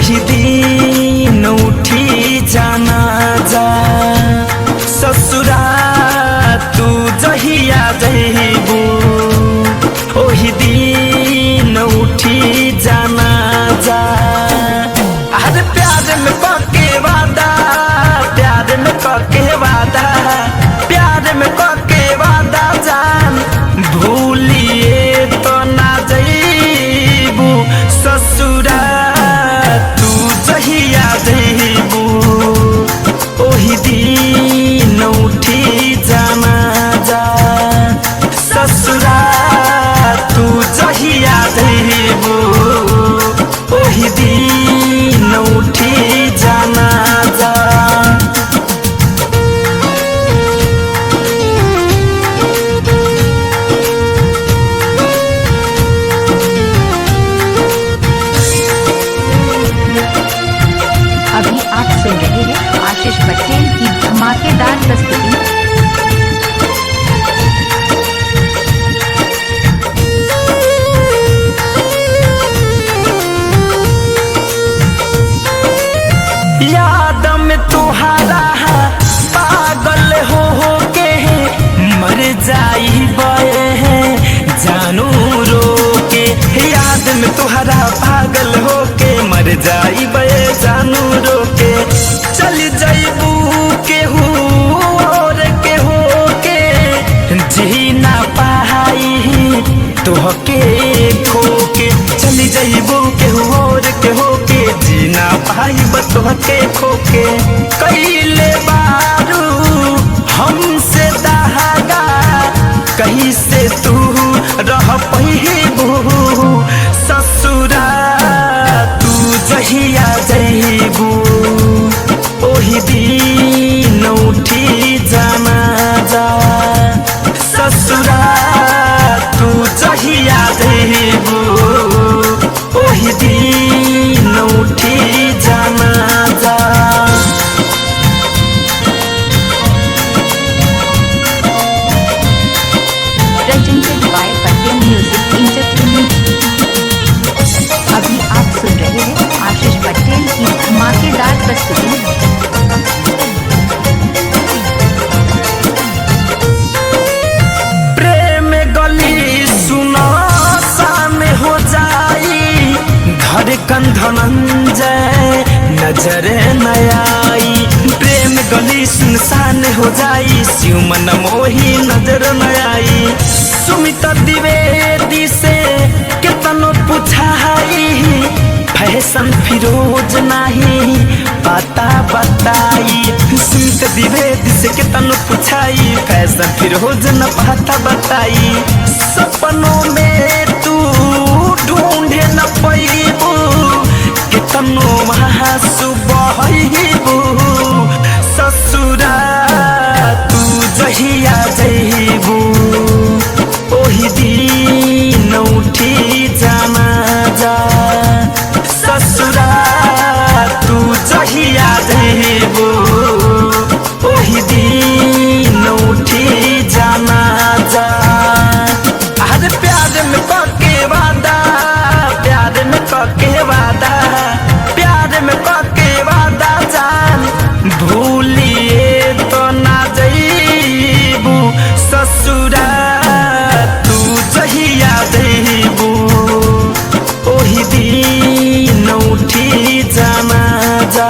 ओही दिन उठी जाना जा ससुरा तू जहिया जइबू ओही दिन उठी जाना जा। अरे प्यार में पके वादा प्यार में पके वादा प्यार में पके वादा जान भूलिए तो ना जइबू ससुरा तू जहिया जइबू ओही दिन उठी जाना जा ससुरा तू जहिया जइबू ओही दिन उठी जाना जा। अभी आप सुन रहे हैं आशीष पटेल की धमाकेदार प्रस्तुति। याद में तुहारा पागल हो के मर जाई बे जानू रो के याद में तुहारा पागल हो के मर जाई बे जानू रो के चल जाइबू केहू और के हो के जी ना पाई तोहके खो के चली जाइबू केहू और के हो के जी ना पाई तोहके खो के कइले बारू हमसे दहागा कहीं से तू रह पहिबू ससुरा तू जहिया जइबू ओही दिन उठी जाना जा ससुरा तू जहिया जइबू ओही दिन उठी जाना जा। presented by Patel Music Entertainment। अभी आप सुन रहे हैं आशीष पटेल की धमाकेदार प्रस्तुति। प्रेम गली सुना शाम हो जाई धड़कन धनंजय नजर न आई प्रेम गली सुनसान हो जाई शिव मन मोही नजर न आई सुमित द्विवेदी से कितनो पुछाई फैशन फिरोज नहीं पता बताई सुमित द्विवेदी से कितनो पुछाई फैशन फिरोज न पता बताई सपनों में तू ढूंढे न पैबू कितनो वहाँ सुबह ससुरा तू जहिया जइबू ओही दिन उठी जाना जा ससुरा तू जहिया जइबू ओही दिन उठी जाना जा। अरे प्यार में पके वादा प्यार में पके वादा प्यार में पके वादा जान भूलिए तो ना जइबू ससुरा तू जहिया जइबू ओही दिन उठी जाना जा